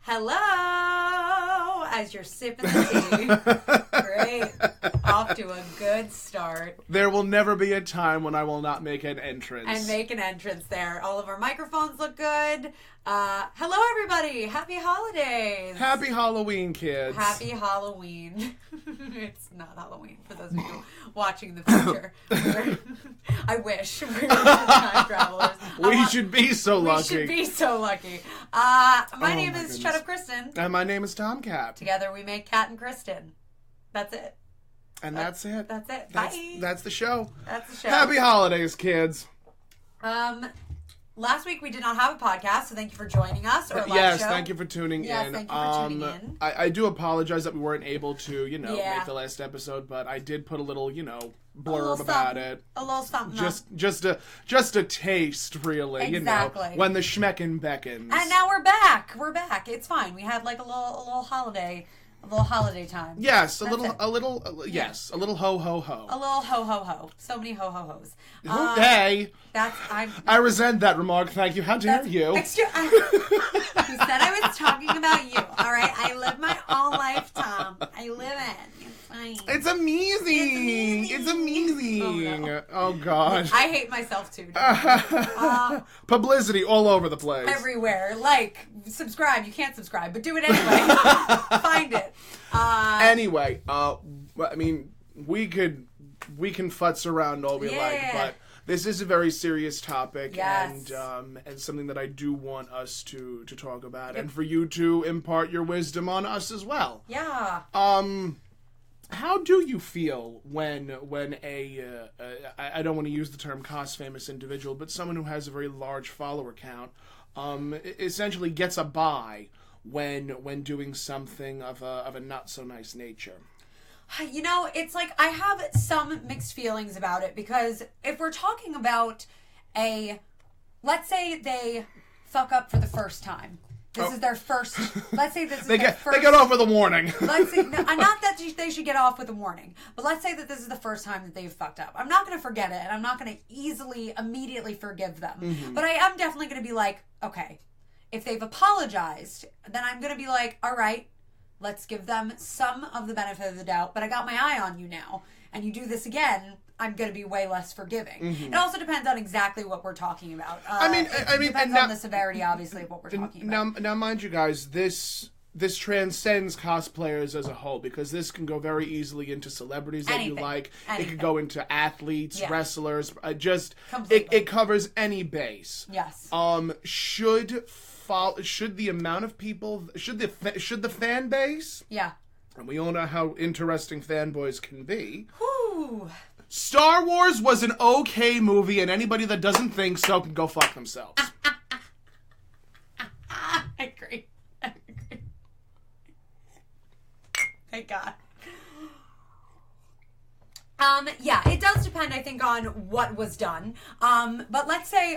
Hello, as you're sipping the tea. Great. Off to a good start. There will never be a time when I will not make an entrance. And make an entrance there. All of our microphones look good. Hello, everybody. Happy holidays. Happy Halloween, kids. Happy Halloween. It's not Halloween for those of you watching the future. I wish we were time travelers. We should be so lucky. We should be so lucky. My name is goodness. Catt Kristen. And my name is Tomcat. Together we make Catt and Kristen. That's it. And that's it. That's it. Bye. That's the show. That's the show. Happy holidays, kids. Last week we did not have a podcast, so thank you for joining us. Yes, thank you for tuning in. Yes, thank you for tuning in. I do apologize that we weren't able to, Yeah. make the last episode, but I did put a little, blurb little about it. A little something. Just a taste, really. Exactly. When the schmecken beckons. And now we're back. We're back. It's fine. We had like a little holiday. A little holiday time. Yes, a That's little ho ho ho. A little ho ho ho. So many ho ho hos. Hey, That's I resent that remark. Thank you. How dare you? You said I was talking about you. All right, I live my own life, Tom. I live it. It's fine. It's amazing. It's amazing. Oh God. I hate myself too. Publicity all over the place. Everywhere. Like, subscribe. You can't subscribe, but do it anyway. Find it. Anyway, I mean, we can futz around all we like, but this is a very serious topic, Yes. and something that I do want us to talk about, and for you to impart your wisdom on us as well. Yeah. How do you feel when I don't want to use the term cost famous individual, but someone who has a very large follower count, essentially gets a buy when doing something of a not so nice nature? It's like I have some mixed feelings about it, because if we're talking about let's say they fuck up for the first time. This is their first. Let's say this is They their first. get off with a warning. Let's say, not that they should get off with a warning, but let's say that this is the first time that they've fucked up. I'm not going to forget it, and I'm not going to immediately forgive them. Mm-hmm. But I am definitely going to be like, okay, if they've apologized, then I'm going to be like, all right, let's give them some of the benefit of the doubt, but I got my eye on you now, and you do this again, I'm going to be way less forgiving. Mm-hmm. It also depends on exactly what we're talking about. It depends on the severity, obviously, of what we're talking about. Now, mind you guys, this transcends cosplayers as a whole, because this can go very easily into celebrities that you like. It could go into athletes, wrestlers. It covers any base. Yes. Should the amount of people, should the fan base? Yeah. And we all know how interesting fanboys can be. Whew. Star Wars was an okay movie, and anybody that doesn't think so can go fuck themselves. I agree. Thank God. It does depend, I think, on what was done. But let's say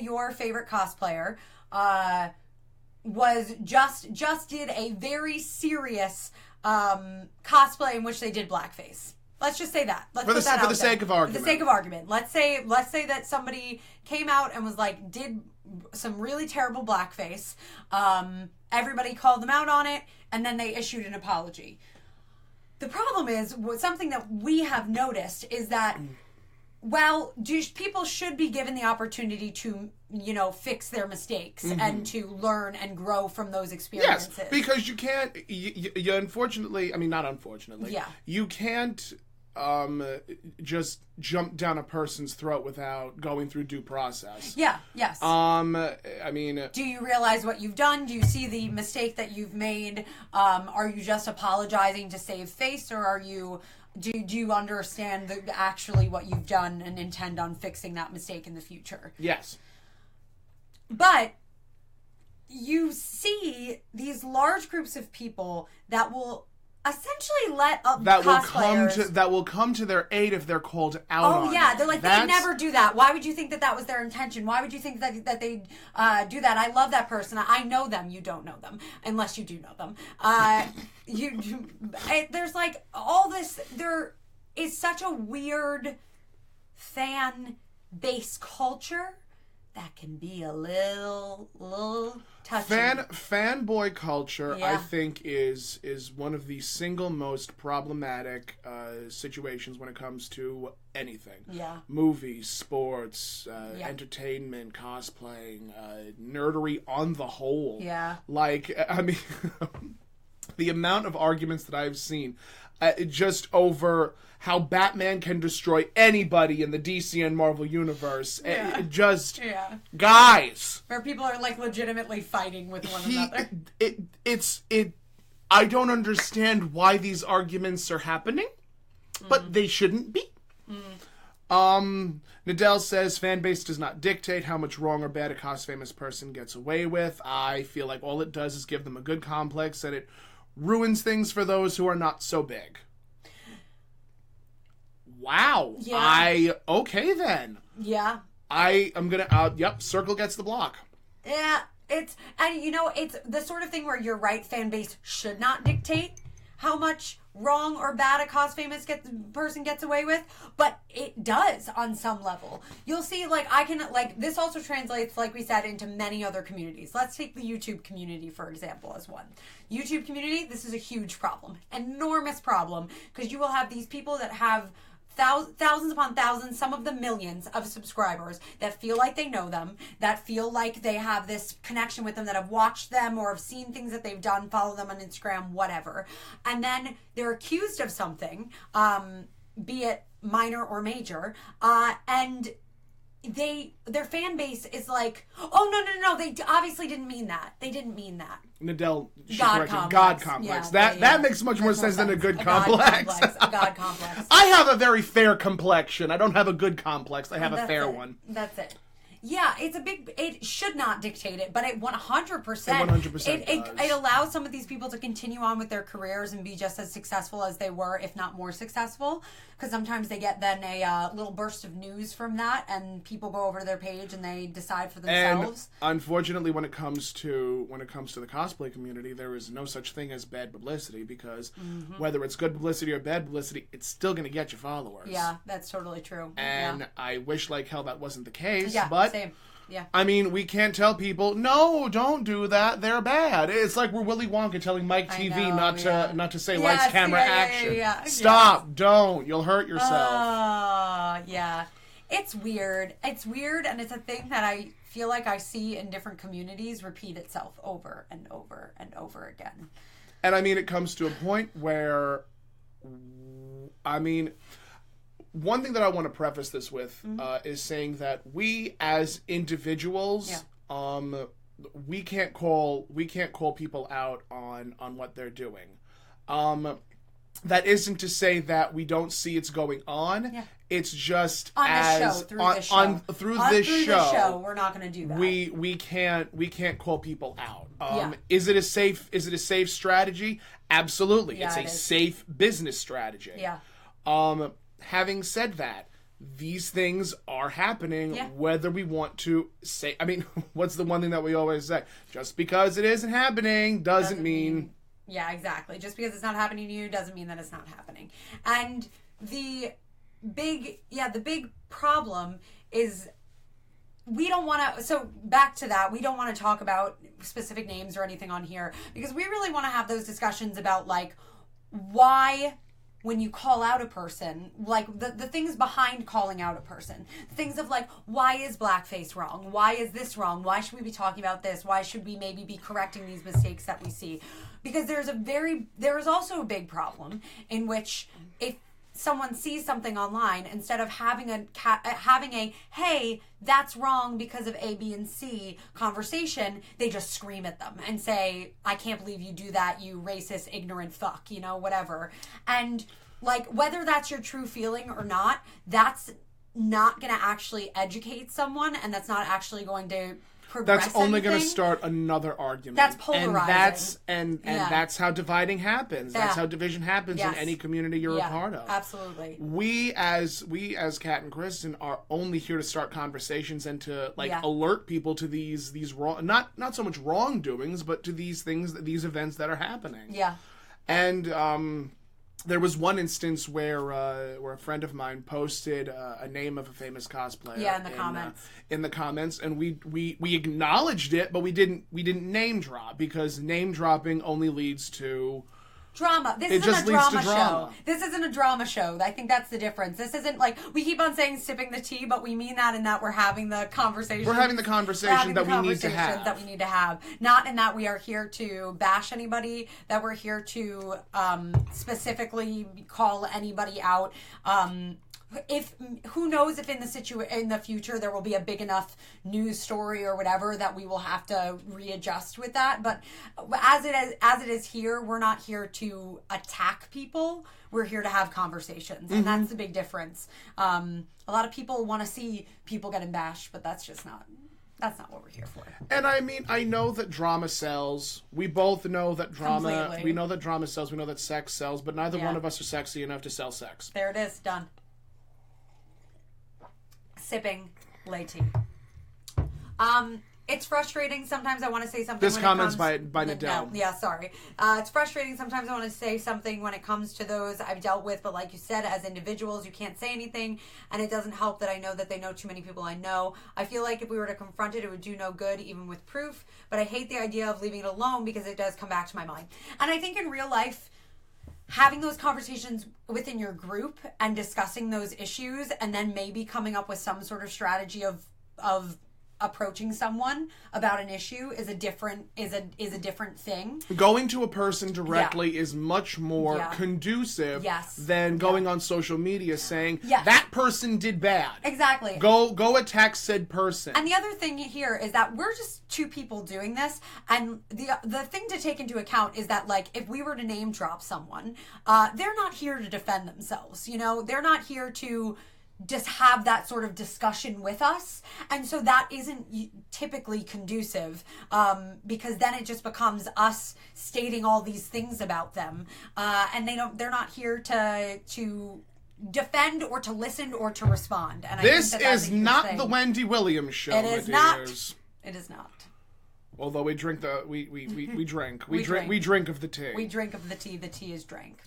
your favorite cosplayer was just did a very serious cosplay in which they did blackface. Let's just say that. For the sake of argument. For the sake of argument. Let's say that somebody came out and was like, did some really terrible blackface. Everybody called them out on it, and then they issued an apology. The problem is, something that we have noticed is that, people should be given the opportunity to, fix their mistakes and to learn and grow from those experiences. Yes, because you can't, you unfortunately, I mean, not unfortunately, you can't just jump down a person's throat without going through due process. Yeah, yes. I mean... Do you realize what you've done? Do you see the mistake that you've made? Are you just apologizing to save face, or do you understand actually what you've done and intend on fixing that mistake in the future? Yes. But you see these large groups of people that will essentially let up cosplayers. That will come to their aid if they're called out on. Oh yeah, they're like, they never do that. Why would you think that was their intention? Why would you think that they do that? I love that person. I know them. You don't know them, unless you do know them. There's like all this. There is such a weird fan base culture that can be a little touchy. Fanboy culture, Yeah. I think, is one of the single most problematic situations when it comes to anything. Yeah. Movies, sports, Yeah. entertainment, cosplaying, nerdery on the whole. Yeah. Like, I mean, the amount of arguments that I've seen just over how Batman can destroy anybody in the DC and Marvel universe. Yeah. Yeah. Guys. Where people are like legitimately fighting with one another. I don't understand why these arguments are happening, but they shouldn't be. Nadell says fan base does not dictate how much wrong or bad a famous person gets away with. I feel like all it does is give them a good complex, and it ruins things for those who are not so big. Wow. Yeah. Okay then. Yeah. I'm gonna, yep, circle gets the block. Yeah, it's the sort of thing where you're right, fan base should not dictate how much wrong or bad a famous person gets away with, but it does on some level. You'll see, this also translates, like we said, into many other communities. Let's take the YouTube community, for example, as one. YouTube community, this is a huge problem. Enormous problem, because you will have these people that have thousands upon thousands, some of them millions of subscribers that feel like they know them, that feel like they have this connection with them, that have watched them or have seen things that they've done, follow them on Instagram, whatever. And then they're accused of something, be it minor or major, and their fan base is like, oh, no, they obviously didn't mean that. They didn't mean that. Nadell, God complex. complex. Yeah, that makes much more sense than a good complex. A God complex. I have a very fair complexion. I don't have a good complex. I have a fair one. That's it. Yeah, it should not dictate it, but it 100%. It 100% it allows some of these people to continue on with their careers and be just as successful as they were, if not more successful. Because sometimes they get then a little burst of news from that, and people go over to their page and they decide for themselves. And unfortunately, when it comes to the cosplay community, there is no such thing as bad publicity, because whether it's good publicity or bad publicity, it's still going to get you followers. Yeah, that's totally true. And I wish like hell that wasn't the case. Yeah, but same. Yeah. I mean, we can't tell people, no, don't do that. They're bad. It's like we're Willy Wonka telling Mike TV not to say lights, camera, action. Stop, don't. You'll hurt yourself. Yeah. It's weird. It's weird, and it's a thing that I feel like I see in different communities repeat itself over and over and over again. And I mean, it comes to a point where, I mean, one thing that I want to preface this with is saying that we as individuals, we can't call people out on what they're doing. That isn't to say that we don't see it's going on. Yeah. It's just through this show, we're not going to do that. We can't call people out. Is it a safe strategy? Absolutely. Yeah, it's a safe business strategy. Yeah. Having said that, these things are happening whether we want to say... I mean, what's the one thing that we always say? Just because it isn't happening doesn't mean... Yeah, exactly. Just because it's not happening to you doesn't mean that it's not happening. And the big problem is we don't want to... So back to that, we don't want to talk about specific names or anything on here, because we really want to have those discussions about, like, why... when you call out a person, like the things behind calling out a person, things of like, why is blackface wrong? Why is this wrong? Why should we be talking about this? Why should we maybe be correcting these mistakes that we see? Because there is also a big problem in which if someone sees something online, instead of having a hey, that's wrong because of A, B, and C conversation, they just scream at them and say, I can't believe you do that, you racist, ignorant fuck, whatever. And like, whether that's your true feeling or not, that's not going to actually educate someone, and that's not actually going to progress. That's only going to start another argument. That's polarizing. And that's how dividing happens. That's how division happens in any community you're a part of. Absolutely. We as Catt and Kristen are only here to start conversations and to alert people to these wrong, not so much wrongdoings, but to these things, these events that are happening. Yeah. And there was one instance where a friend of mine posted a name of a famous cosplayer. Yeah, in the comments. In the comments, and we acknowledged it, but we didn't name drop, because name dropping only leads to drama. This isn't a drama show. This isn't a drama show. I think that's the difference. This isn't like, we keep on saying sipping the tea, but we mean that in that we're having the conversation. We're having the conversation that we need to have. That we need to have. Not in that we are here to bash anybody, that we're here to specifically call anybody out. If who knows if in the future there will be a big enough news story or whatever that we will have to readjust with that. But as it is here, we're not here to attack people. We're here to have conversations, and that's the big difference. A lot of people want to see people getting bashed, but that's not what we're here for. And I mean, I know that drama sells. We both know that drama. Completely. We know that drama sells. We know that sex sells. But neither one of us are sexy enough to sell sex. There it is. Done. Sipping lay tea. It's frustrating. Sometimes I want to say something. This comment's by Nadell. No, yeah, sorry. It's frustrating. Sometimes I want to say something when it comes to those I've dealt with, but like you said, as individuals, you can't say anything, and it doesn't help that I know that they know too many people I know. I feel like if we were to confront it, it would do no good, even with proof, but I hate the idea of leaving it alone because it does come back to my mind. And I think in real life, having those conversations within your group and discussing those issues, and then maybe coming up with some sort of strategy of approaching someone about an issue is a different thing. Going to a person directly is much more conducive than going on social media saying that person did bad. Exactly. Go attack said person. And the other thing here is that we're just two people doing this, and the thing to take into account is that, like, if we were to name drop someone, they're not here to defend themselves. You know, they're not here to just have that sort of discussion with us, and so that isn't typically conducive, because then it just becomes us stating all these things about them, and they're not here to defend or to listen or to respond. And this I think that's is not the Wendy Williams show. It is not. It is not. Although we drink we drink of the tea. We drink of the tea. The tea is drank.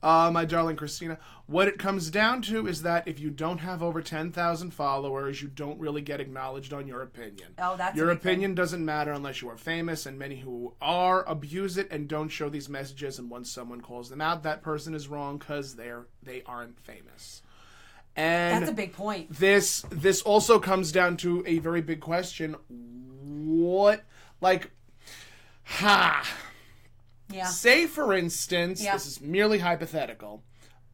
My darling Christina, what it comes down to is that if you don't have over 10,000 followers, you don't really get acknowledged on your opinion. Oh, that's your opinion doesn't matter unless you are famous, and many who are abuse it and don't show these messages, and once someone calls them out, that person is wrong because they aren't famous. And that's a big point. This also comes down to a very big question. Yeah. Say, for instance, this is merely hypothetical.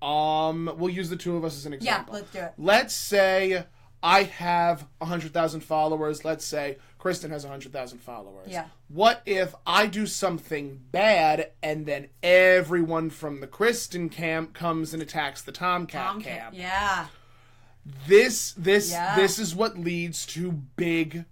We'll use the two of us as an example. Yeah, let's do it. Let's say I have 100,000 followers. Let's say Kristen has 100,000 followers. Yeah. What if I do something bad and then everyone from the Kristen camp comes and attacks the Tomcat camp? Yeah. This is what leads to big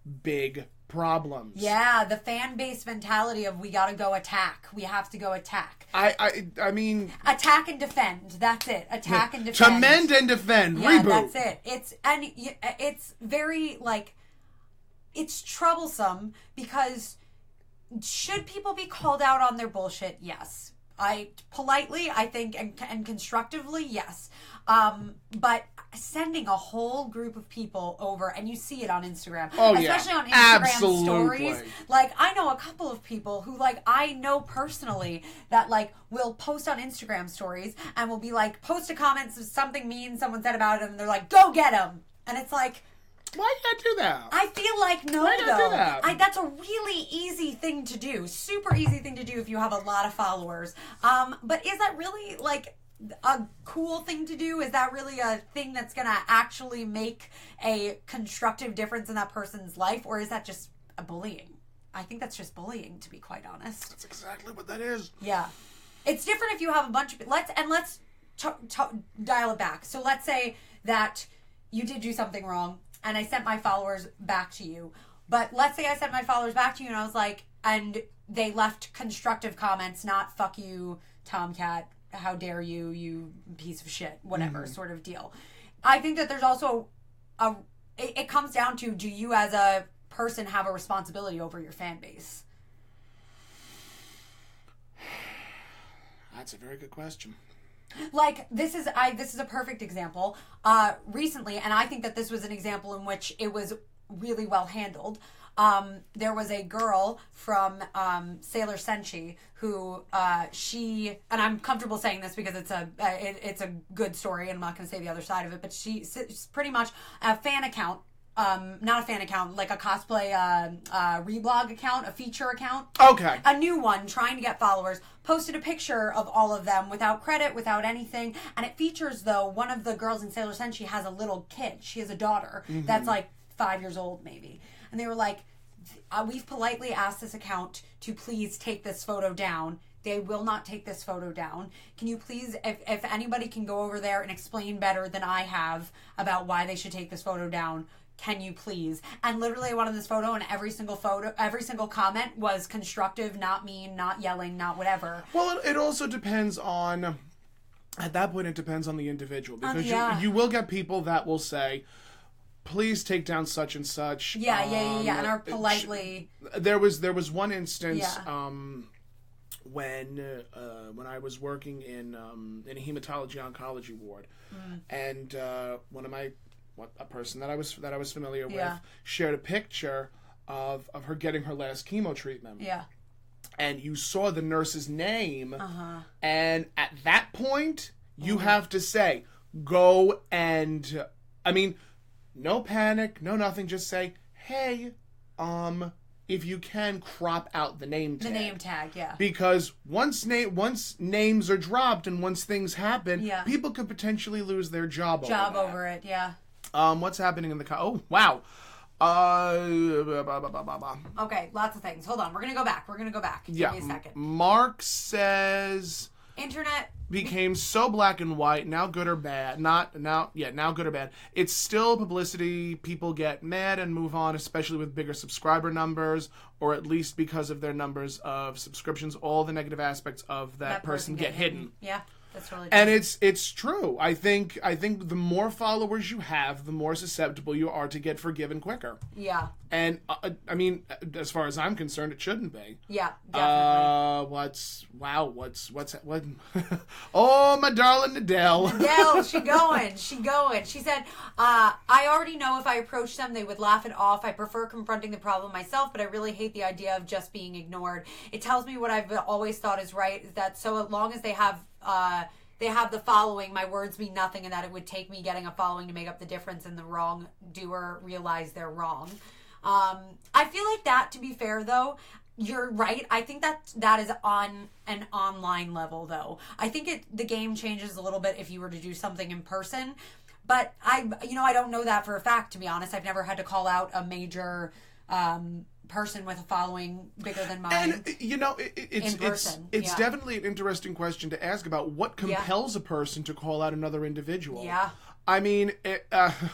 problems. Yeah, the fan base mentality of we gotta go attack. We have to go attack. I mean, attack and defend. That's it. Attack and defend. To mend and defend. Yeah, Reboot. that's it. It's very, like, it's troublesome because should people be called out on their bullshit? Yes. Politely, I think, and constructively, yes. But sending a whole group of people over, and you see it on Instagram, especially on Instagram stories. Like, I know a couple of people who, like, I know personally that, like, will post on Instagram stories and will be like, post a comment of something mean someone said about him, and they're like, go get him. And it's like, why did I do that? I feel like no, why did I do that? That's a really easy thing to do. Super easy thing to do if you have a lot of followers. But is that really, like, a cool thing to do? Is that really a thing that's going to actually make a constructive difference in that person's life? Or is that just a bullying? I think that's just bullying, to be quite honest. That's exactly what that is. Yeah. It's different if you have a bunch of... Let's dial it back. So let's say that you did do something wrong, and I sent my followers back to you. But let's say I sent my followers back to you, and I was like... And they left constructive comments, not fuck you, Tomcat, how dare you, you piece of shit, whatever sort of deal. I think that there's also it comes down to, do you as a person have a responsibility over your fan base? That's a very good question. Like, this is a perfect example. Recently, and I think that this was an example in which it was really well handled. There was a girl from Sailor Senshi who she, and I'm comfortable saying this because it's a good story, and I'm not going to say the other side of it, but she's pretty much a fan account. Not a fan account, like a cosplay reblog account, a feature account. Okay. A new one, trying to get followers. Posted a picture of all of them without credit, without anything. And it features, though, one of the girls in Sailor Senshi has a little kid. She has a daughter that's like 5 years old, maybe. And they were like, we've politely asked this account to please take this photo down. They will not take this photo down. Can you please, if anybody can go over there and explain better than I have about why they should take this photo down, can you please? And literally I went on this photo, and every single comment was constructive, not mean, not yelling, not whatever. Well, it also depends on, at that point, it depends on the individual. Because yeah. you will get people that will say, please take down such and such. Yeah, and are politely. There was one instance when I was working in a hematology oncology ward, and a person that I was familiar with shared a picture of her getting her last chemo treatment. Yeah. And you saw the nurse's name, and at that point, you have to say, go and, I mean, no panic, no nothing, just say, hey, if you can, crop out the name tag. The name tag, yeah. Because once names are dropped and once things happen, people could potentially lose their job over it, yeah. What's happening in the oh, wow. Okay, lots of things. Hold on, we're gonna go back. Give me a second. Mark says internet became so black and white, now good or bad. Now good or bad. It's still publicity. People get mad and move on, especially with bigger subscriber numbers, or at least because of their numbers of subscriptions. All the negative aspects of that person get hidden. Yeah. That's really true. And it's true. I think the more followers you have, the more susceptible you are to get forgiven quicker. Yeah. And I mean, as far as I'm concerned, it shouldn't be. Yeah, definitely. What? Oh, my darling Adele. Adele, she going. She said, I already know if I approached them, they would laugh it off. I prefer confronting the problem myself, but I really hate the idea of just being ignored. It tells me what I've always thought is right, is that so long as they have the following, my words mean nothing, and that it would take me getting a following to make up the difference, and the wrongdoer realize they're wrong. I feel like that, to be fair, though, you're right. I think that is on an online level, though. I think the game changes a little bit if you were to do something in person, but I don't know that for a fact, to be honest. I've never had to call out a major person with a following bigger than mine. And it's definitely an interesting question to ask about what compels a person to call out another individual. Yeah. I mean,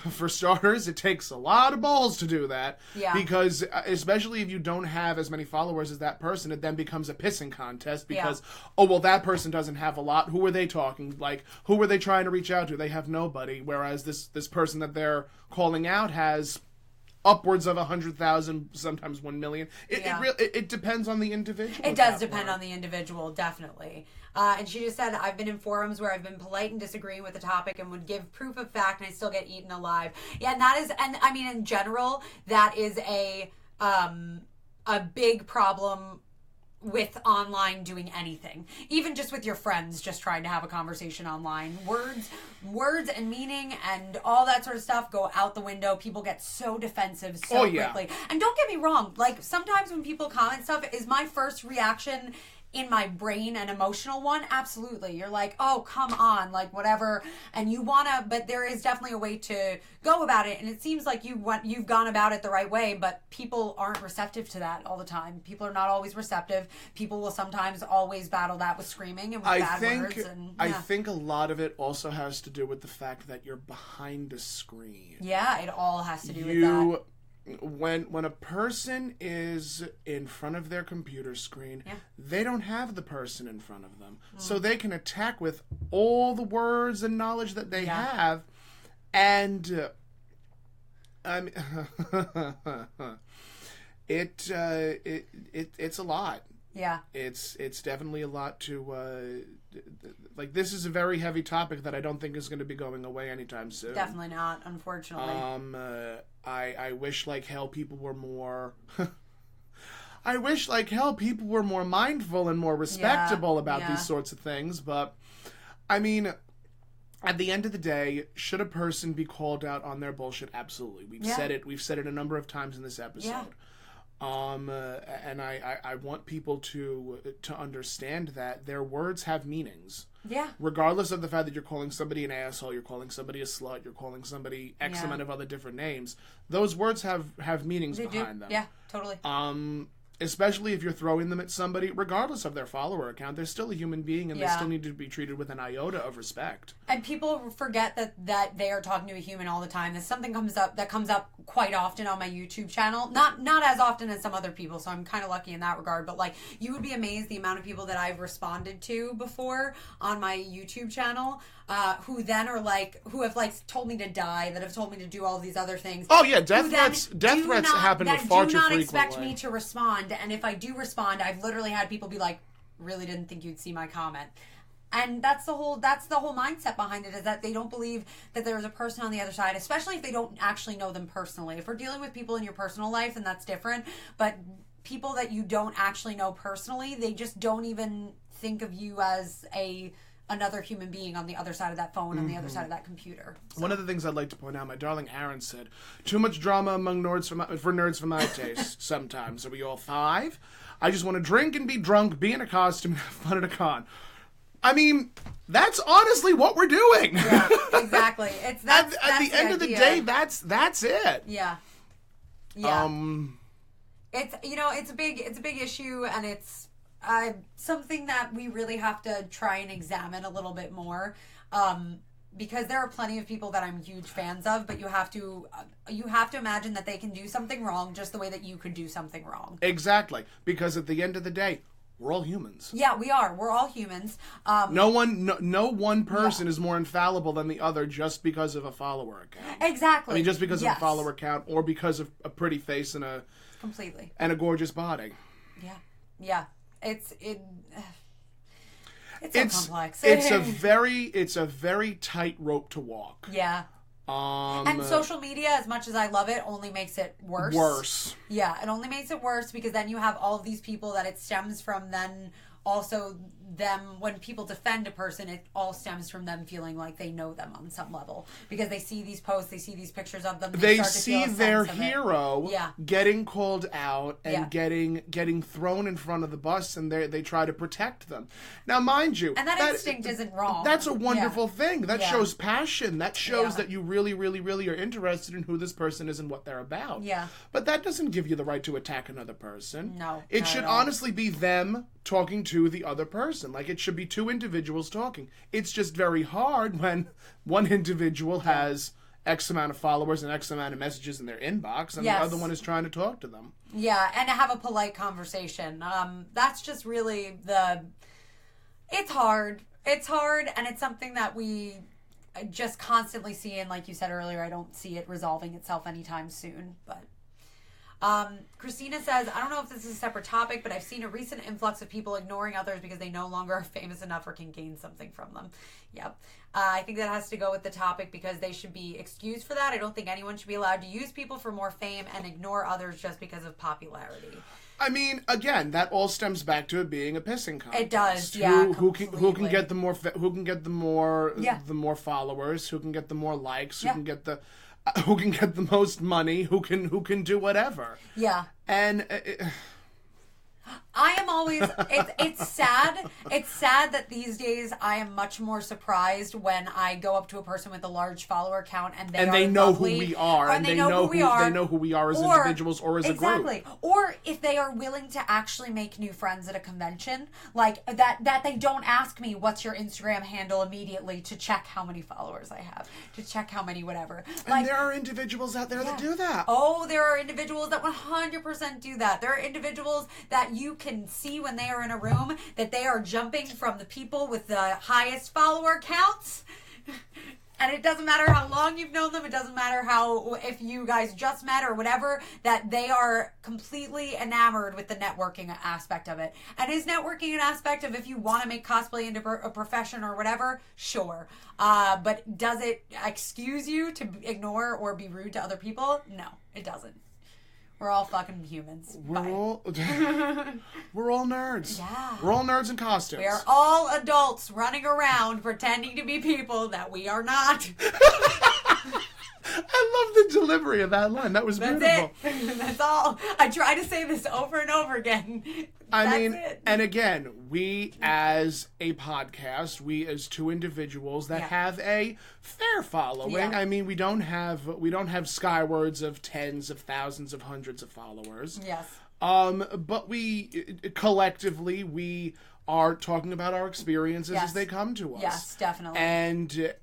for starters, it takes a lot of balls to do that. Yeah. Because, especially if you don't have as many followers as that person, it then becomes a pissing contest because, that person doesn't have a lot. Who are they talking? Like, who are they trying to reach out to? They have nobody. Whereas this person that they're calling out has upwards of 100,000, sometimes 1 million. It depends on the individual. It does depend on the individual, definitely. And she just said, I've been in forums where I've been polite and disagreeing with the topic and would give proof of fact, and I still get eaten alive. Yeah, and I mean, in general, that is a big problem with online doing anything. Even just with your friends, just trying to have a conversation online. Words and meaning and all that sort of stuff go out the window. People get so defensive so quickly. And don't get me wrong, like, sometimes when people comment stuff, is my first reaction in my brain an emotional one? Absolutely. You're like, oh, come on, like, whatever. And you want to, but there is definitely a way to go about it. And it seems like you've gone about it the right way, but people aren't receptive to that all the time. People are not always receptive. People will sometimes always battle that with screaming and with bad words. And, I think a lot of it also has to do with the fact that you're behind a screen. Yeah, it all has to do with that. When a person is in front of their computer screen, they don't have the person in front of them. So they can attack with all the words and knowledge that they have. And it's a lot. Yeah. It's definitely a lot to like. This is a very heavy topic that I don't think is going to be going away anytime soon. Definitely not, unfortunately. I wish like hell people were more. I wish like hell people were more mindful and more respectable about these sorts of things. But I mean, at the end of the day, should a person be called out on their bullshit? Absolutely. We've said it. We've said it a number of times in this episode. Yeah. And I want people to understand that their words have meanings. Yeah. Regardless of the fact that you're calling somebody an asshole, you're calling somebody a slut, you're calling somebody X amount of other different names. Those words have meanings behind them. Yeah, totally. Especially if you're throwing them at somebody, regardless of their follower account, they're still a human being and they still need to be treated with an iota of respect. And people forget that they are talking to a human all the time. There's something comes up quite often on my YouTube channel. Not as often as some other people, so I'm kind of lucky in that regard. But like, you would be amazed the amount of people that I've responded to before on my YouTube channel, who then are like, who have like told me to die, that have told me to do all these other things. Oh yeah, death threats happen far too frequently. Do not expect me to respond. And if I do respond, I've literally had people be like, really didn't think you'd see my comment. And that's the whole mindset behind it, is that they don't believe that there's a person on the other side, especially if they don't actually know them personally. If we're dealing with people in your personal life, then that's different. But people that you don't actually know personally, they just don't even think of you as another human being on the other side of that phone, on the other side of that computer. So. One of the things I'd like to point out, my darling Aaron said, too much drama among nerds for nerds for my taste sometimes. Are we all 5? I just want to drink and be drunk, be in a costume, and have fun at a con. I mean, that's honestly what we're doing. Yeah, exactly. That's at the end of the day, that's it. Yeah. Yeah. It's a big issue, and it's something that we really have to try and examine a little bit more, because there are plenty of people that I'm huge fans of, but you have to imagine that they can do something wrong just the way that you could do something wrong. Exactly, because at the end of the day, we're all humans. Yeah, we are. We're all humans. No one person is more infallible than the other just because of a follower account. Exactly. I mean, just because of a follower account, or because of a pretty face and a gorgeous body. Yeah. Yeah. It's so complex. It's a very tight rope to walk. Yeah. And social media, as much as I love it, only makes it worse. Yeah, it only makes it worse, because then you have all of these people that it stems from. Then also them, when people defend a person, it all stems from them feeling like they know them on some level, because they see these posts, they see these pictures of them, they see their hero getting called out and getting thrown in front of the bus, and they try to protect them. Now, mind you, and that instinct isn't wrong. That's a wonderful thing. That shows passion. That shows that you really, really, really are interested in who this person is and what they're about. Yeah. But that doesn't give you the right to attack another person. No. It should honestly be them talking to the other person. Like, it should be 2 individuals talking. It's just very hard when one individual has X amount of followers and X amount of messages in their inbox, and the other one is trying to talk to them. Yeah, and have a polite conversation. That's just really it's hard. It's hard, and it's something that we just constantly see, and like you said earlier, I don't see it resolving itself anytime soon, but... Christina says, I don't know if this is a separate topic, but I've seen a recent influx of people ignoring others because they no longer are famous enough or can gain something from them. Yep. I think that has to go with the topic, because they should be excused for that. I don't think anyone should be allowed to use people for more fame and ignore others just because of popularity. I mean, again, that all stems back to it being a pissing contest. It does, yeah. Who can get the more followers? Who can get the more likes? Who can get the most money? Who can do whatever? Yeah. And I am always, it's sad. It's sad that these days I am much more surprised when I go up to a person with a large follower count and they know lovely, who we are, and they know who we are as individuals or as a group. Exactly. Or if they are willing to actually make new friends at a convention, like that they don't ask me what's your Instagram handle immediately to check how many followers I have, to check how many whatever. And there are individuals out there that do that. Oh, there are individuals that 100% do that. There are individuals that you can see when they are in a room that they are jumping from the people with the highest follower counts And it doesn't matter how long you've known them. It doesn't matter if you guys just met or whatever, that they are completely enamored with the networking aspect of it. And is networking an aspect of if you want to make cosplay into a profession or whatever? Sure. But does it excuse you to ignore or be rude to other people? No, it doesn't. We're all fucking humans. We're all nerds. Yeah. We're all nerds in costumes. We are all adults running around pretending to be people that we are not. I love the delivery of that line. That was beautiful. That's it. That's all. I try to say this over and over again. And again, we as a podcast, we as two individuals that have a fair following. Yeah. I mean, we don't have skywards of tens of thousands of hundreds of followers. Yes. But we collectively are talking about our experiences as they come to us. Yes, definitely. And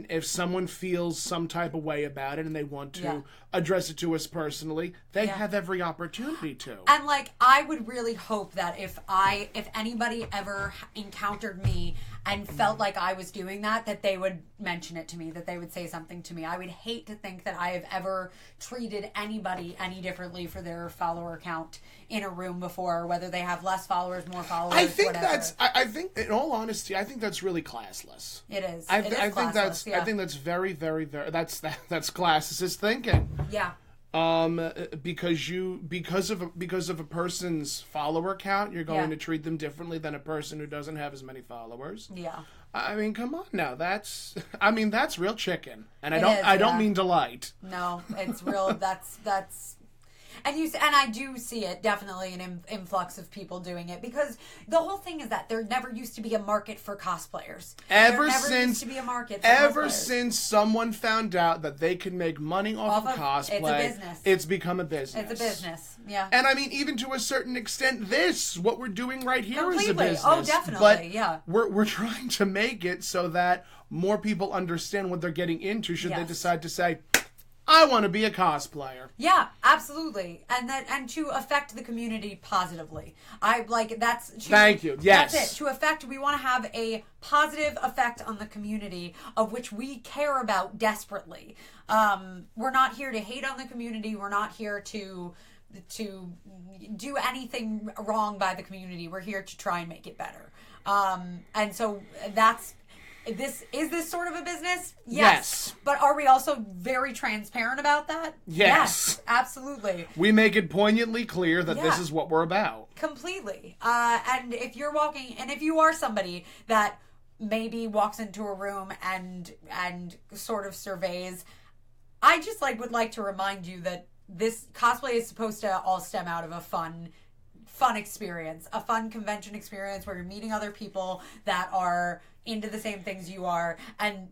if someone feels some type of way about it and they want to address it to us personally, they have every opportunity to. And like, I would really hope that if anybody ever encountered me and felt like I was doing that they would mention it to me, that they would say something to me. I would hate to think that I have ever treated anybody any differently for their follower count in a room before, whether they have less followers, more followers, I think whatever. I think, in all honesty, I think that's really classless. It is. I It is think classless, I think that's very, very, very, that's classist thinking. Yeah. Because of a person's follower count, you're going to treat them differently than a person who doesn't have as many followers. Yeah. I mean, come on now. That's real chicken, and I don't mean delight. No, it's real. That's. And I do see it, definitely an influx of people doing it, because the whole thing is that there never used to be a market for cosplayers. Ever since someone found out that they can make money off of cosplay, it's a business. It's become a business. It's a business, yeah. And I mean, even to a certain extent, what we're doing right here is a business. Oh, definitely, but yeah. We're trying to make it so that more people understand what they're getting into should they decide to say, I want to be a cosplayer. Yeah, absolutely. And to affect the community positively. Thank you. Yes. That's it. We want to have a positive effect on the community of which we care about desperately. We're not here to hate on the community. We're not here to do anything wrong by the community. We're here to try and make it better. And so that's Is this sort of a business? Yes. But are we also very transparent about that? Yes, absolutely. We make it poignantly clear that this is what we're about. Completely. And if you are somebody that maybe walks into a room and sort of surveys, I just would like to remind you that this cosplay is supposed to all stem out of a fun experience, a fun convention experience where you're meeting other people that are into the same things you are, and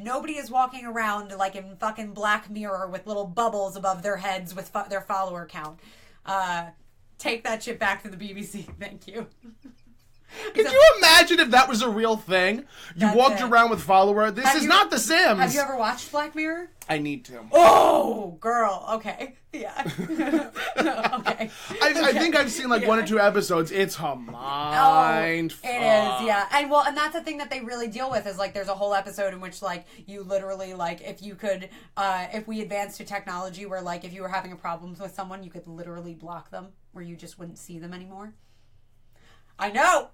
nobody is walking around like in fucking Black Mirror with little bubbles above their heads with their follower count. Take that shit back to the BBC. Thank you. Could you imagine if that was a real thing? You walked around with follower. This is not The Sims. Have you ever watched Black Mirror? I need to. Oh, girl. Okay. Yeah. Okay. I think I've seen 1 or 2 episodes. It's a mind fuck. It is, yeah. And that's the thing that they really deal with is there's a whole episode in which you literally if you could if we advanced to technology where if you were having a problem with someone, you could literally block them where you just wouldn't see them anymore. I know.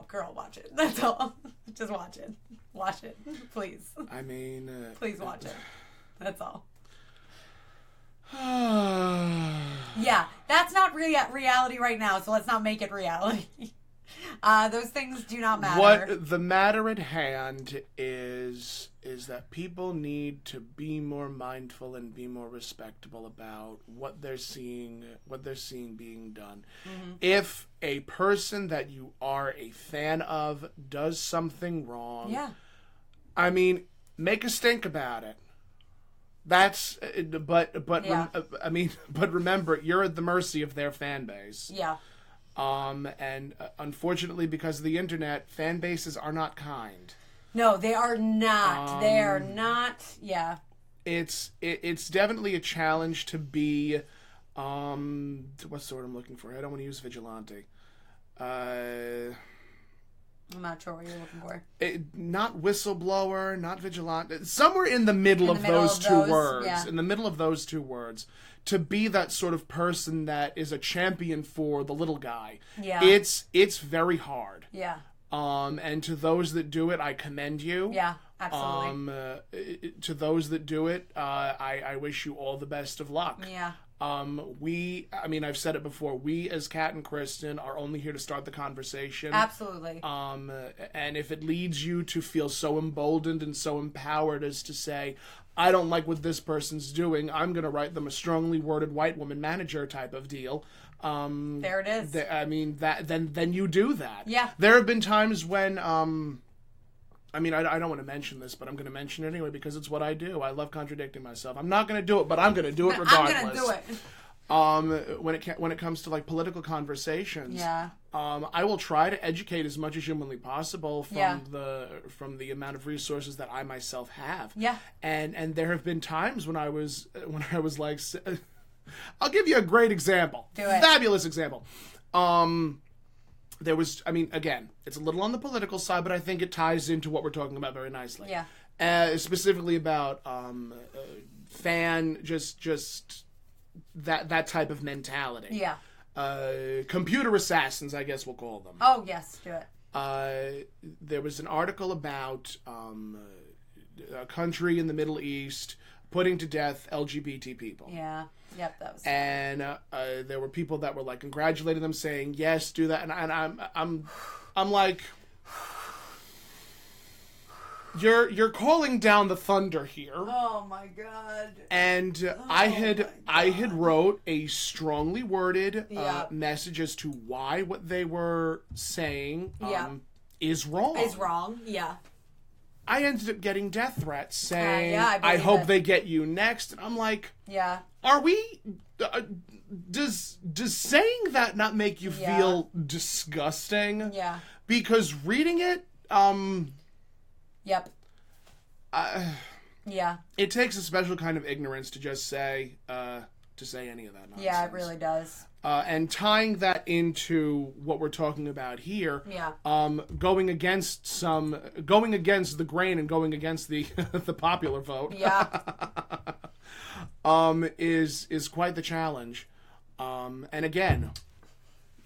Girl, watch it. That's all. Just watch it. Watch it. Please. I mean... please watch it. That's all. Yeah, that's not reality right now, so let's not make it reality. Those things do not matter. What the matter at hand is that people need to be more mindful and be more respectable about what they're seeing being done. Mm-hmm. If a person that you are a fan of does something wrong, I mean, make a stink about it. That's but remember, you're at the mercy of their fan base. Yeah. And unfortunately, because of the internet, fan bases are not kind. No, they are not. They are not. Yeah. It's definitely a challenge to be. What's the word I'm looking for? I don't want to use vigilante. I'm not sure what you're looking for. Not whistleblower, not vigilante. Somewhere in the middle of those two words. Yeah. In the middle of those two words. To be that sort of person that is a champion for the little guy. Yeah. It's very hard. Yeah. And to those that do it, I commend you. Yeah, absolutely. To those that do it, I wish you all the best of luck. Yeah. I've said it before, we as Catt and Kristen are only here to start the conversation. Absolutely. And if it leads you to feel so emboldened and so empowered as to say, I don't like what this person's doing, I'm going to write them a strongly worded white woman manager type of deal. There it is. Then you do that. Yeah. There have been times when, I don't want to mention this, but I'm going to mention it anyway because it's what I do. I love contradicting myself. I'm not going to do it, but I'm going to do it regardless. I'm going to do it. When it comes to like political conversations, yeah. I will try to educate as much as humanly possible from Yeah. the amount of resources that I myself have. Yeah. And there have been times when I was like, I'll give you a great example. Do it. Fabulous example. There was, again, it's a little on the political side, but I think it ties into what we're talking about very nicely. Yeah. Specifically about just that type of mentality. Yeah. Computer assassins, I guess we'll call them. Oh, yes, do it. There was an article about a country in the Middle East putting to death LGBT people. Yeah. Yep, that was. And there were people that were like congratulating them, saying yes, do that, and I'm like, you're calling down the thunder here. Oh my god. And I had wrote a strongly worded message as to why what they were saying is wrong. Is wrong. Yeah. I ended up getting death threats saying, I hope they get you next. And I'm like, yeah. Are we... does saying that not make you feel disgusting? Yeah. Because reading it, Yep. Yeah. It takes a special kind of ignorance to just say any of that nonsense. Yeah, it really does. And tying that into what we're talking about here, going against the grain and going against the the popular vote, is quite the challenge. And again,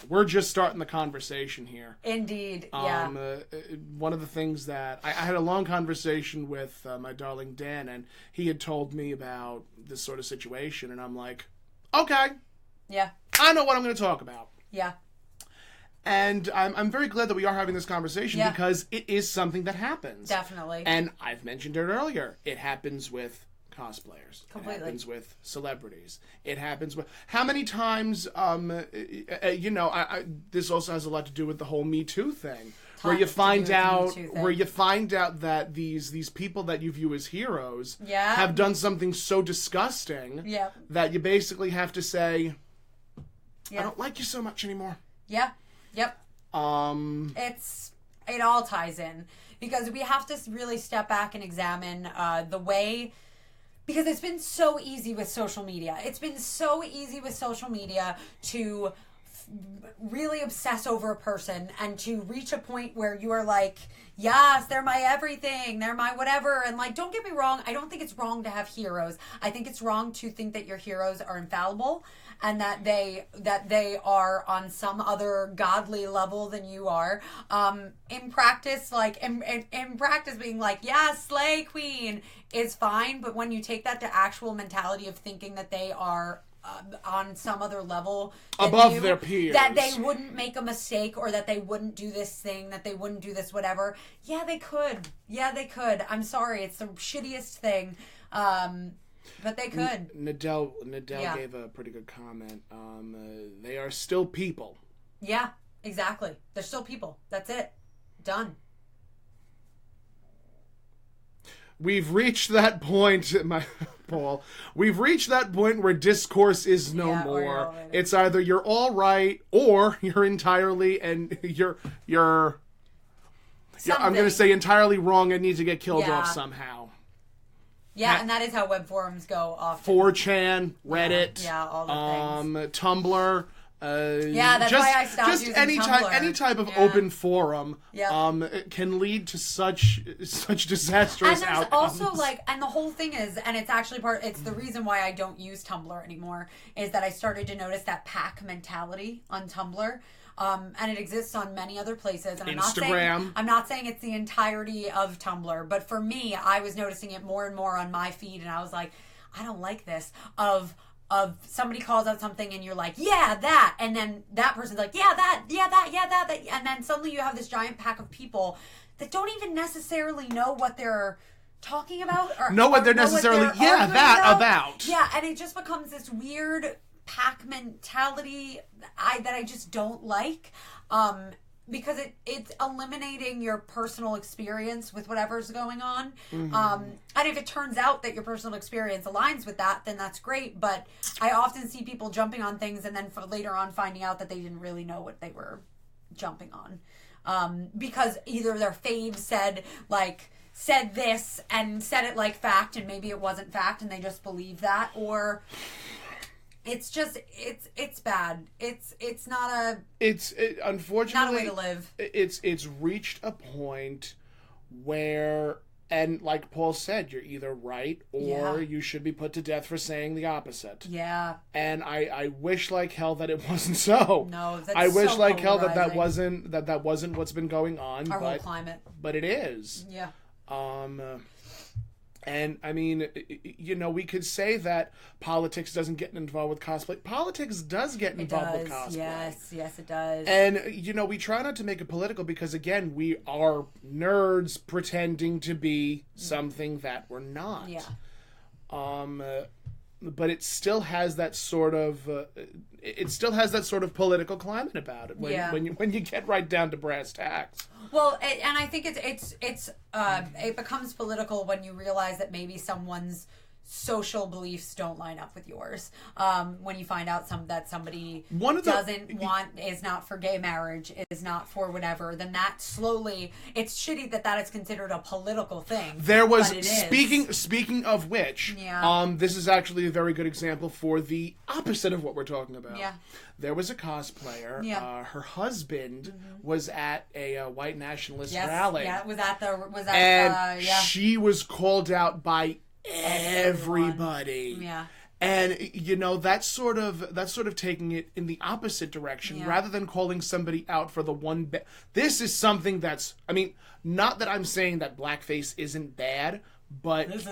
we're just starting the conversation here. Indeed, One of the things that I had a long conversation with my darling Dan, and he had told me about this sort of situation, and I'm like, okay. Yeah. I know what I'm going to talk about. Yeah. And I'm very glad that we are having this conversation because it is something that happens. Definitely. And I've mentioned it earlier. It happens with cosplayers. Completely. It happens with celebrities. It happens with... How many times, this also has a lot to do with the whole Me Too thing. Where you find out that these people that you view as heroes have done something so disgusting that you basically have to say... I don't like you so much anymore. Yeah. Yep. It all ties in because we have to really step back and examine the way, because it's been so easy with social media. It's been so easy with social media to really obsess over a person and to reach a point where you are like, yes, they're my everything, they're my whatever. And like, don't get me wrong, I don't think it's wrong to have heroes. I think it's wrong to think that your heroes are infallible and that they are on some other godly level than you are. In practice, like in practice being like, yeah, slay queen is fine, but when you take that to actual mentality of thinking that they are on some other level above their peers, that they wouldn't make a mistake or that they wouldn't do this thing, that they wouldn't do this whatever. Yeah, they could. I'm sorry, it's the shittiest thing, but they could. Nadell gave a pretty good comment. They are still people. Yeah, exactly. They're still people. That's it. Done. We've reached that point, Paul. We've reached that point where discourse is no more. It's either you're all right or you're entirely you're I'm going to say entirely wrong and need to get killed off somehow. Yeah, and that is how web forums go often. 4chan, Reddit, all the things. Tumblr. Yeah, that's why I stopped using Tumblr. Any type of open forum can lead to such disastrous outcomes. And there's also and the whole thing is, and it's actually it's the reason why I don't use Tumblr anymore, is that I started to notice that pack mentality on Tumblr. And it exists on many other places. And Instagram. I'm not saying it's the entirety of Tumblr, but for me, I was noticing it more and more on my feed, and I was like, I don't like this. Of somebody calls out something and you're like, yeah, that, and then that person's like, yeah, that, and then suddenly you have this giant pack of people that don't even necessarily know what they're talking about or know what they're necessarily about. Yeah, and it just becomes this weird pack mentality that I just don't like. Because it's eliminating your personal experience with whatever's going on. Mm-hmm. And if it turns out that your personal experience aligns with that, then that's great. But I often see people jumping on things and then later on finding out that they didn't really know what they were jumping on. Because either their fave said this and said it like fact and maybe it wasn't fact and they just believe that, or... It's just it's bad. It's not unfortunately not a way to live. It's reached a point where, and like Paul said, you're either right or you should be put to death for saying the opposite. Yeah. And I wish like hell that it wasn't so. No, that's I wish so like hell that polarizing. wasn't what's been going on. Our whole climate. But it is. Yeah. And, I mean, we could say that politics doesn't get involved with cosplay. Politics does get involved with cosplay. Yes, it does. And, we try not to make it political because, again, we are nerds pretending to be something that we're not. Yeah. But it still has that sort of political climate about it when you get right down to brass tacks. Well, and I think it becomes political when you realize that maybe someone's social beliefs don't line up with yours. When you find out that somebody is not for gay marriage, is not for whatever, then that slowly, it's shitty that is considered a political thing. There was, speaking of which, this is actually a very good example for the opposite of what we're talking about. Yeah. There was a cosplayer. Her husband was at a white nationalist rally. Yeah, she was called out by everybody. Yeah. And that's sort of taking it in the opposite direction rather than calling somebody out for the one this is something that's, I mean, not that I'm saying that blackface isn't bad, but this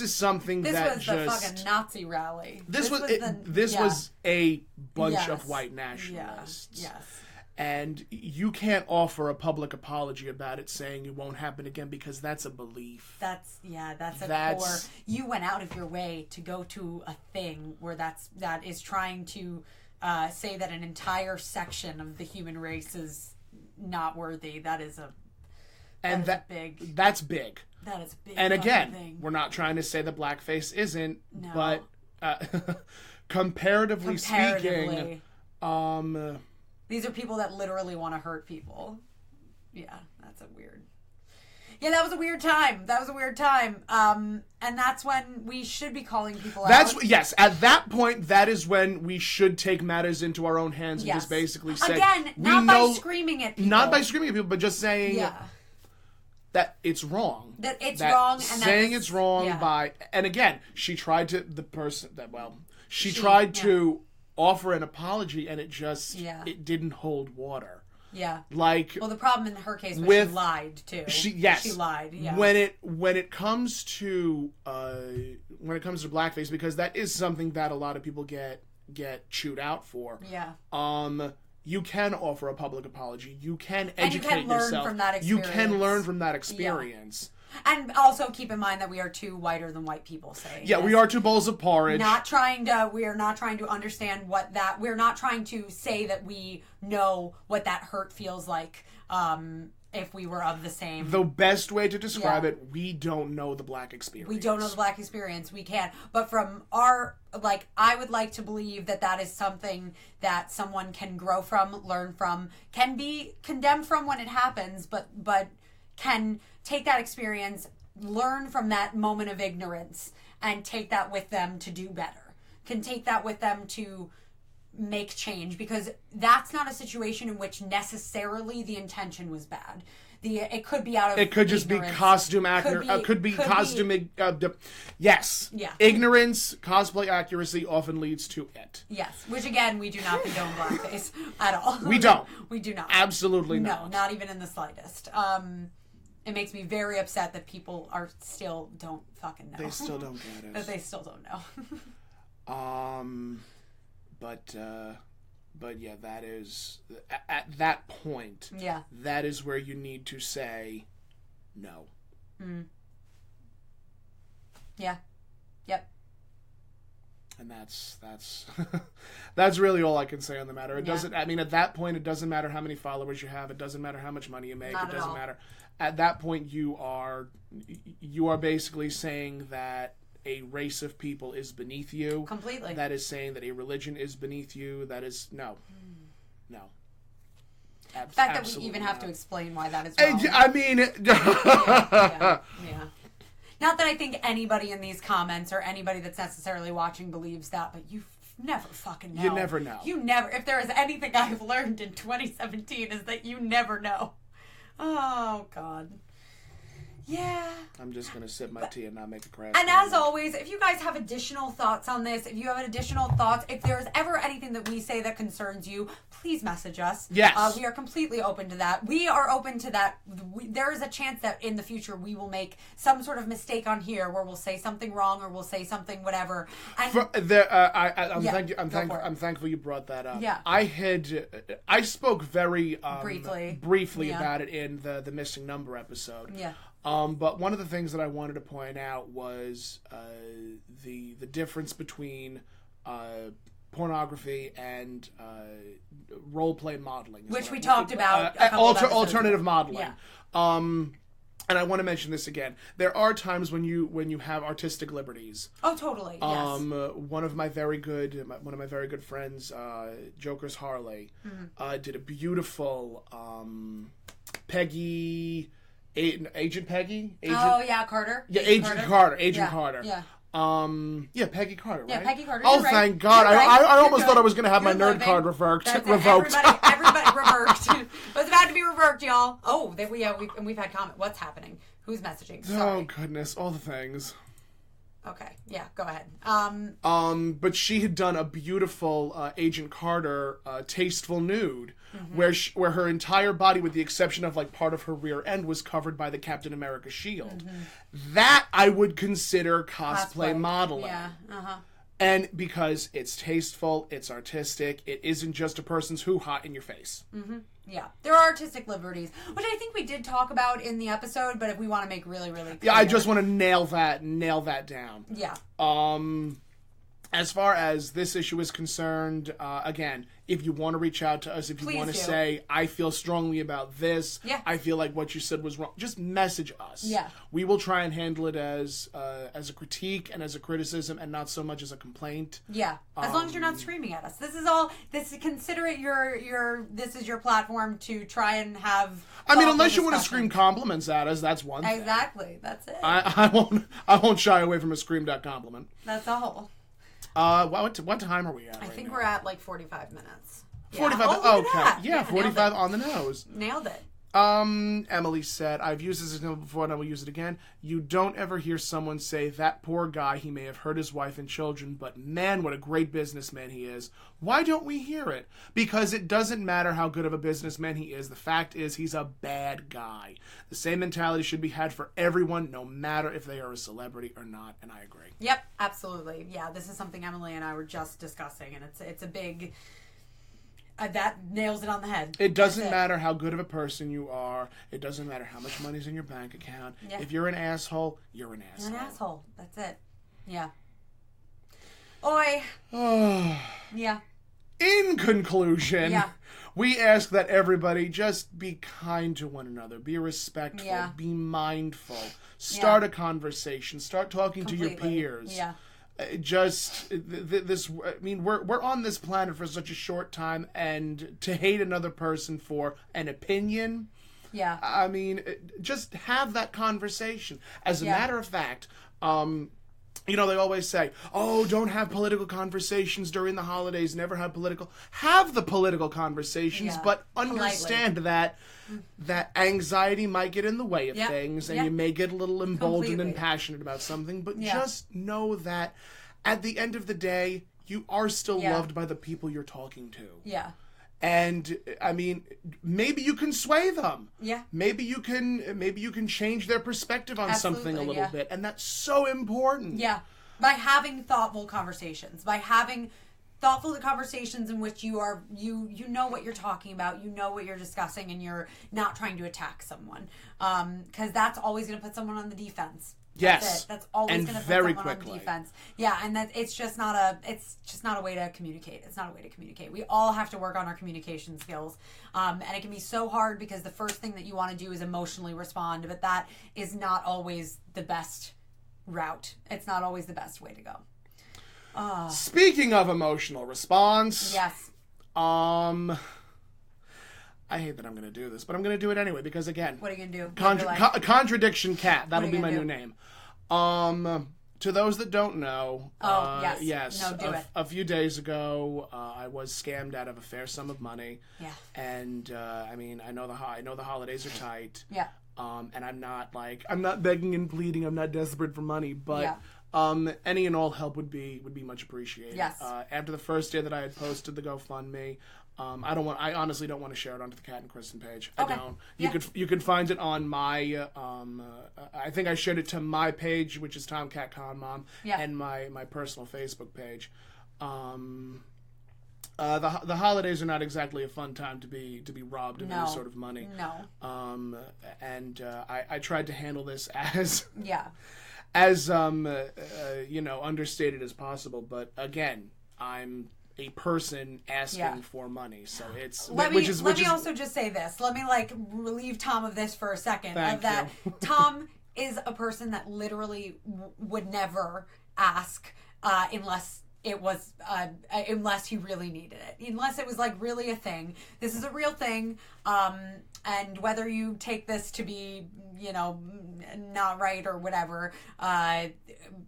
is something that was the fucking Nazi rally. This was a bunch of white nationalists. Yes. And you can't offer a public apology about it saying it won't happen again because that's a belief. That's core. You went out of your way to go to a thing where that is trying to say that an entire section of the human race is not worthy. That's big. That's big. That is a big. And again, thing. We're not trying to say that blackface isn't, but comparatively speaking, these are people that literally want to hurt people. Yeah, that's a weird. Yeah, that was a weird time. And that's when we should be calling people out. Yes, at that point, that is when we should take matters into our own hands and just basically say... Again, not by screaming at people. Not by screaming at people, but just saying that it's wrong. That it's wrong. And saying it's wrong by... And again, she tried to... She tried to offer an apology and it just... It didn't hold water. Yeah. Well, the problem in her case was she lied too. She lied. Yeah. When it comes to blackface, because that is something that a lot of people get chewed out for. Yeah. You can offer a public apology. You can educate yourself. Learn from that experience. You can learn from that experience. Yeah. And also keep in mind that we are two whiter than white people saying. Yeah, we are two bowls of porridge. We are not trying to understand we're not trying to say that we know what that hurt feels like if we were of the same. The best way to describe it, we don't know the black experience. We don't know the black experience. We can't. But from our, I would like to believe that is something that someone can grow from, learn from, can be condemned from when it happens, but can take that experience, learn from that moment of ignorance, and take that with them to do better. Can take that with them to make change, because that's not a situation in which necessarily the intention was bad. It could be out of It could just ignorance. be costume accuracy. Could be costume. Yes. Yeah. Ignorance, cosplay accuracy often leads to it. Yes. Which again, we do not condone blackface at all. We don't. We do not. Absolutely not. No, not even in the slightest. It makes me very upset that people still don't fucking know. They still don't get it. That they still don't know. But yeah, that is at that point. Yeah. That is where you need to say no. Yeah. Yep. And that's that's really all I can say on the matter. It doesn't. I mean, at that point, it doesn't matter how many followers you have. It doesn't matter how much money you make. Not it doesn't at all. matter. At that point, you are basically saying that a race of people is beneath you. Completely. That is saying that a religion is beneath you. That is no. The fact that we even have to explain why that is wrong. I mean, yeah. Not that I think anybody in these comments or anybody that's necessarily watching believes that, but you never fucking know. You never know. You never. If there is anything I've learned in 2017 is that you never know. Oh, God. Yeah. I'm just going to sip my tea and not make a crash. And as always, if you guys have additional thoughts on this, if you have additional thoughts, if there's ever anything that we say that concerns you, please message us. Yes. We are completely open to that. We are open to that. There is a chance that in the future we will make some sort of mistake on here where we'll say something wrong or we'll say something whatever. And I'm thankful you brought that up. Yeah. I spoke very briefly Yeah. about it in the missing number episode. Yeah. But one of the things that I wanted to point out was the difference between pornography and role-play modeling. Which we talked about a couple of episodes alternative ago. modeling. Yeah. And I want to mention this again. There are times when you have artistic liberties. Oh, totally. Yes. One of my very good friends, Joker's Harley, did a beautiful Peggy. Agent Peggy? Carter. Yeah, Agent Carter. Agent Carter. Yeah. Peggy Carter, right? Yeah, Peggy Carter. Oh, You're right. thank God. You're right. I almost You're thought I good. was going to have my You're nerd card revoked. Everybody revoked. It was about to be revoked, y'all. Oh, we've had comment. What's happening? Who's messaging? Sorry. Oh, goodness. All the things. Okay. Yeah, go ahead. But she had done a beautiful Agent Carter tasteful nude where her entire body, with the exception of like part of her rear end, was covered by the Captain America shield. That I would consider cosplay modeling. Yeah. And because it's tasteful, it's artistic, it isn't just a person's hoo-ha in your face. Yeah. There are artistic liberties, which I think we did talk about in the episode, but if we want to make really, really clear. Yeah, I just want to nail that down. Yeah. As far as this issue is concerned, again, if you want to reach out to us, if you want to say, I feel strongly about this, I feel like what you said was wrong, just message us. Yeah. We will try and handle it as a critique and as a criticism and not so much as a complaint. Yeah. As long as you're not screaming at us. Consider it this is your platform to try and have. I mean, unless you want to scream compliments at us, that's one thing. Exactly. That's it. I won't shy away from a screamed out compliment. That's all. What time are we at? I think we're at like 45 minutes. 45. Yeah. Oh, look at okay. that. Yeah, 45 on the nose. Nailed it. Emily said, I've used this example before and I will use it again. You don't ever hear someone say, that poor guy, he may have hurt his wife and children, but man, what a great businessman he is. Why don't we hear it? Because it doesn't matter how good of a businessman he is. The fact is, he's a bad guy. The same mentality should be had for everyone, no matter if they are a celebrity or not, and I agree. Yep, absolutely. Yeah, this is something Emily and I were just discussing, and it's a big... that nails it on the head. It doesn't matter how good of a person you are. It doesn't matter how much money's in your bank account. Yeah. If you're an asshole, you're an asshole. You're an asshole. That's it. Yeah. Oi. Yeah. In conclusion, we ask that everybody just be kind to one another. Be respectful. Be mindful. Start a conversation. Start talking to your peers. Yeah. We're on this planet for such a short time, and to hate another person for an opinion, just have that conversation. As a matter of fact, You know, they always say, oh, don't have political conversations during the holidays, never have political... Have the political conversations, but understand that anxiety might get in the way of things, and you may get a little emboldened and passionate about something, but just know that at the end of the day, you are still loved by the people you're talking to. Yeah. And I mean, maybe you can sway them. Yeah. Maybe you can change their perspective on something a little bit, and that's so important. Yeah. By having thoughtful conversations, by having thoughtful conversations in which you know what you're talking about, you know what you're discussing, and you're not trying to attack someone, because that's always going to put someone on the defense. That's always going to put someone on the defense. Yeah, and it's just not a way to communicate. It's not a way to communicate. We all have to work on our communication skills, and it can be so hard because the first thing that you want to do is emotionally respond, but that is not always the best route. It's not always the best way to go. Speaking of emotional response, yes. I hate that I'm going to do this, but I'm going to do it anyway because, again... What are you going to do? Contradiction Cat. That'll be my new name. To those that don't know... yes. No, do it. A few days ago, I was scammed out of a fair sum of money. Yeah. And, I mean, I know the holidays are tight. Yeah. And I'm not begging and pleading. I'm not desperate for money, but... any and all help would be much appreciated. Yes. After the first day that I had posted the GoFundMe, I honestly don't want to share it onto the Catt Kristen page. Okay. I don't. You could find it on my I think I shared it to my page, which is Tomcat Con Mom, and my personal Facebook page. The holidays are not exactly a fun time to be robbed of any sort of money. No. And I tried to handle this as as understated as possible, but again, I'm a person asking for money, so it's let me also just say this. Let me relieve Tom of this for a second. Thank you. Tom is a person that literally would never ask unless it was unless he really needed it, unless it was really a thing. This is a real thing, and whether you take this to be not right or whatever,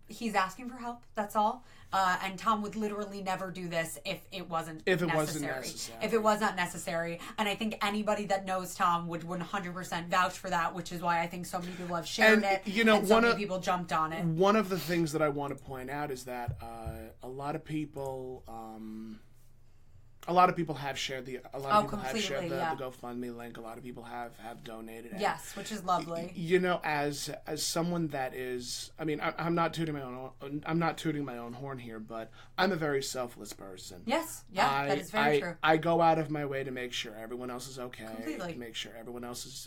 he's asking for help. That's all. And Tom would literally never do this if it wasn't necessary. If it was not necessary. And I think anybody that knows Tom would 100% vouch for that, which is why I think so many people have shared it. And so many people jumped on it. One of the things that I want to point out is that a lot of people have shared the GoFundMe link. A lot of people have donated. Yes, which is lovely. As someone that is, I mean, I'm not tooting my own horn here, but I'm a very selfless person. Yes, that is very true. I go out of my way to make sure everyone else is okay. Completely. To make sure everyone else is,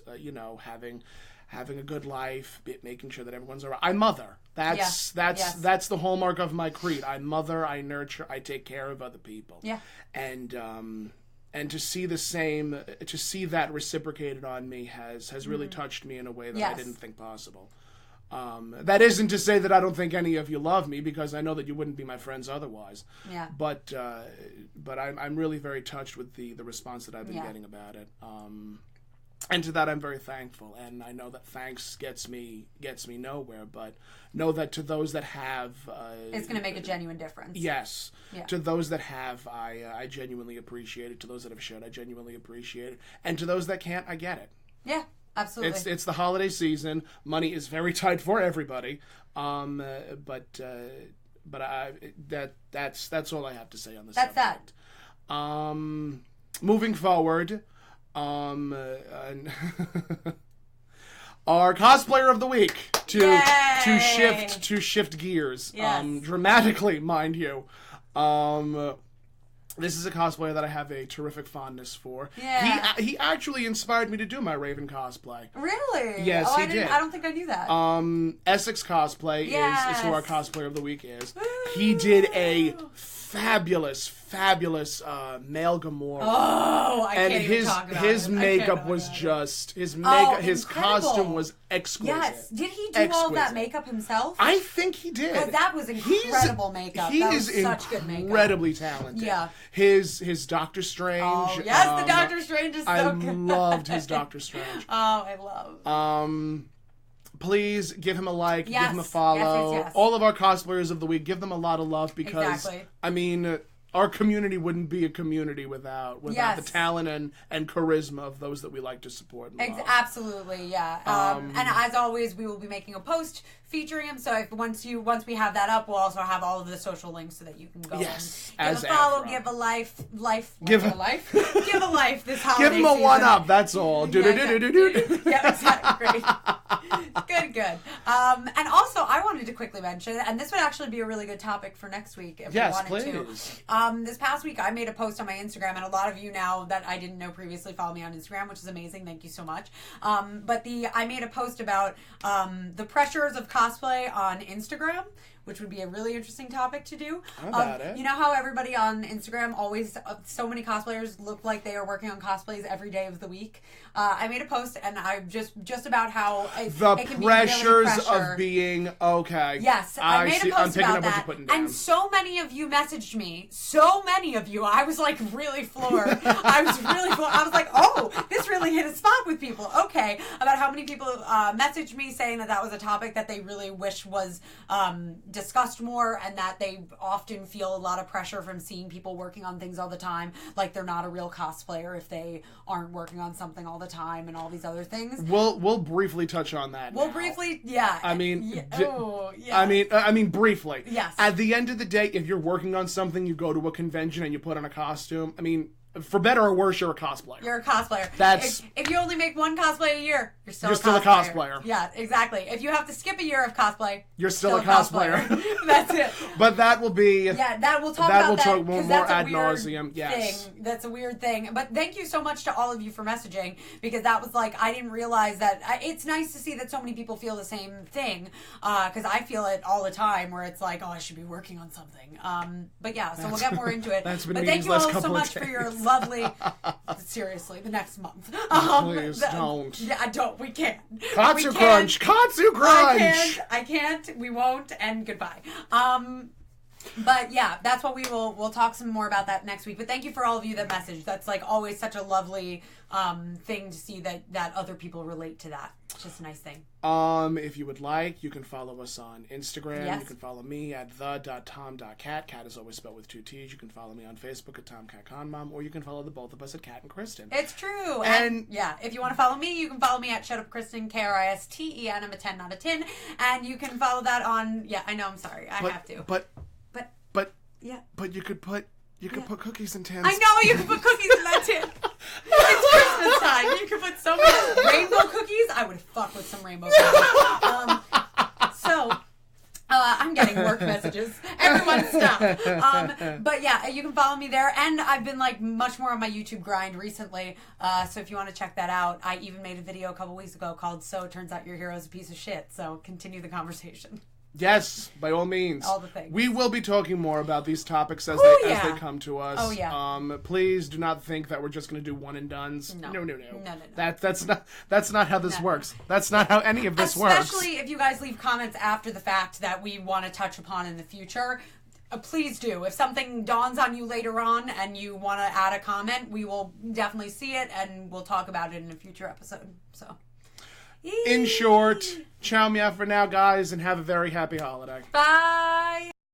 having a good life, making sure that everyone's all right. I mother. That's the hallmark of my creed. I mother, I nurture, I take care of other people. Yeah. And to see that reciprocated on me has really touched me in a way that I didn't think possible. That isn't to say that I don't think any of you love me, because I know that you wouldn't be my friends otherwise. Yeah. But I'm really very touched with the response that I've been getting about it. And to that, I'm very thankful, and I know that thanks gets me nowhere. But know that to those that have, it's going to make a genuine difference. Yes, to those that have, I genuinely appreciate it. To those that have shared, I genuinely appreciate it, and to those that can't, I get it. Yeah, absolutely. It's the holiday season. Money is very tight for everybody. But that's all I have to say on this. That's subject. that. Moving forward. Our cosplayer of the week to shift gears dramatically, mind you. This is a cosplayer that I have a terrific fondness for. Yeah. He actually inspired me to do my Raven cosplay. Really? Yes, he did. I don't think I knew that. Essx Cosplay is who our cosplayer of the week is. He did a fabulous male Gamora. Oh, I can't even talk about his it. makeup was just his costume was exquisite. Yes, did he do all that makeup himself? I think he did. Because that was incredible makeup. He that is was such good makeup. Incredibly talented. Yeah. His Doctor Strange. Oh yes, the Doctor Strange is so good. I loved his Doctor Strange. Oh, I love. please give him a like, Yes. give him a follow. Yes. All of our cosplayers of the week, give them a lot of love because, Exactly. I mean, our community wouldn't be a community without Yes. the talent and charisma of those that we like to support and love. Absolutely, yeah. And as always, we will be making a post featuring him. So once we have that up, we'll also have all of the social links so that you can go Yes, and give as a follow, Afro. give a life, Give a life, give a life this holiday Give him a season. one up. That's all. Yeah, exactly. Great. Good. And also, I wanted to quickly mention, and this would actually be a really good topic for next week if Yes, we wanted please. to. This past week, I made a post on my Instagram, and a lot of you now that I didn't know previously follow me on Instagram, which is amazing. Thank you so much. But I made a post about the pressures of cosplay on Instagram, which would be a really interesting topic to do. How about it? You know how everybody on Instagram always, so many cosplayers look like they are working on cosplays every day of the week. I made a post and I just about how it can pressures be really pressure. of being okay. Yes, I made a post I'm picking about up what that, you're putting down. and so many of you messaged me. So many of you. I was like really floored. I was like, oh, this really hit a spot with people. Okay, about how many people messaged me saying that was a topic that they really wish was discussed more, and that they often feel a lot of pressure from seeing people working on things all the time, like they're not a real cosplayer if they aren't working on something all the time, and all these other things. We'll briefly touch on that. We'll now. briefly, yeah. I mean, yeah. I mean, briefly. Yes. At the end of the day, if you're working on something, you go to a convention and you put on a costume. I mean, for better or worse, you're a cosplayer. You're a cosplayer. That's if you only make one cosplay a year, you're still a cosplayer. Yeah, exactly. If you have to skip a year of cosplay, You're still a cosplayer. That's it. But that will be. Yeah, that we'll talk That about will that talk because more that's a ad weird nauseum, yes. thing. That's a weird thing. But thank you so much to all of you for messaging, because that was like, I didn't realize that. It's nice to see that so many people feel the same thing, because I feel it all the time where it's like, oh, I should be working on something. But yeah, so we'll get more into it. That's been but me thank these you last all so couple of much for days. your lovely. Seriously, the next month. Please don't. Yeah, I don't. We can't. Katsu We crunch. can't. Katsu crunch. I can't. We won't. And goodbye. But yeah, that's what we'll talk some more about that next week. But thank you for all of you that messaged. That's like always such a lovely thing to see that other people relate to that. It's just a nice thing. If you would like, you can follow us on Instagram. Yes. You can follow me at the.tom.cat. Cat is always spelled with 2 T's. You can follow me on Facebook at TomCatConMom, or you can follow the both of us at Catt and Kristen. It's true. And yeah, if you want to follow me, you can follow me at ShutUpKristen, Kristen. I'm a 10, not a 10. And you can follow that on. Yeah, I know. I'm sorry. I have to. But yeah. But you could put put cookies in tins. I know you can put cookies in that tin. It's Christmas time. You can put so many rainbow cookies. I would fuck with some rainbow cookies. I'm getting work messages. Everyone stop. But yeah, you can follow me there. And I've been like much more on my YouTube grind recently. So if you want to check that out, I even made a video a couple weeks ago called So It Turns Out Your Hero's a Piece of Shit. So continue the conversation. Yes, by all means. All the things. We will be talking more about these topics as yeah. they come to us. Oh, yeah. Please do not think that we're just going to do one and dones. No. No. That's not how this works. That's not how any of this works. Especially if you guys leave comments after the fact that we want to touch upon in the future. Please do. If something dawns on you later on and you want to add a comment, we will definitely see it and we'll talk about it in a future episode. So. In short, ciao meow for now, guys, and have a very happy holiday. Bye.